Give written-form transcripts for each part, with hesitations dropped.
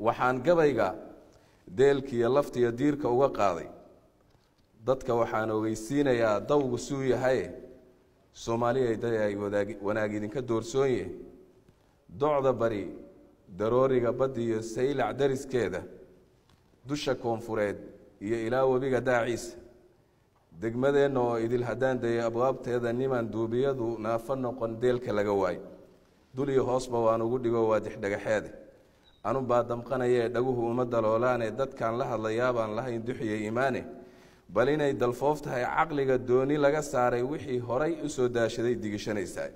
waxaan gabayga deelkiya laftiya diirka uga qaaday dadka waxaan ogeysiinayaa dawgu suu yahay Soomaaliyeed ay wanaag idinka doorsoonye docda bari darooriga badiyo saylac dariskeeda dusha koonfureed iyo ilaa wabiga daaciis degmadeena oo idil hadaan day abwaabteeda niman duubiyadu naafa noqon deelka laga waay duliyo hoosba waan ugu dhigo waa dixdhagaxeed anu baadamqanayee dhaguhu uma daloolaane dadkan la hadlayaabaan lahayn duxiye iimaane bal inay dalfooftahay caqliga dooni laga saaray wixii horay u soo daashaday digishanaysaa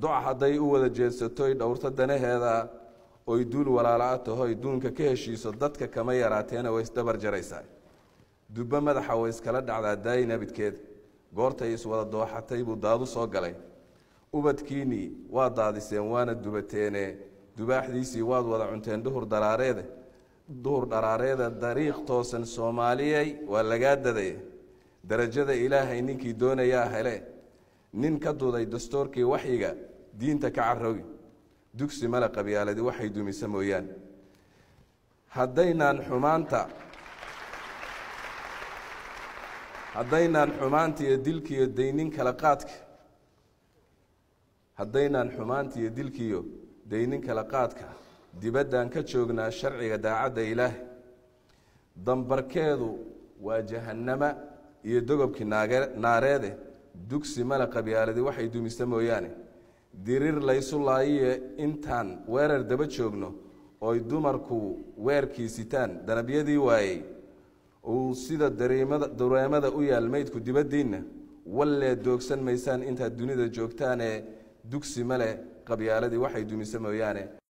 duc haday u wada jeedsatoy dhowrta danaheeda oo duul walaala tahay duunka ka heshiiso dadka kama yaraateena way isdabar jaraysaa dubba madaxa way iskala dhacdaa daayina bidkeed goortay is wada dooxatay buu daadu soo galay ubadkiini waa daadiseen waana dubateene dubaaxdiisii waad wada cunteen duhur daraareeda dariiq toosan Soomaaliyay waa laga daday darajada Ilaahay ninkii doonaya hele nin ka duuday dastuurkii waxyiga diinta ka carrowi dugsi mala qabyaaladi waxay dumisa mooyaan haddaynan xumaanta iyo dilkiyo deynin kala qaadka dibaddan ka joognaa sharciga daacadda Ilaahay dambarkeedu waa jahannama iyo dogobkii naareede dugsi mala qabyaaladi waxay dumisa mooyaane dirir laysu laayiye intaan weerar daba joogno oo dumarku weerkiisitaan danabyadii waayay oo sida dareemada u yaalmaydku dibadiina walle doogsan maysaan inta dunida joogtaan ee dugsi male qabyaaladi waxay dumisa mooyaane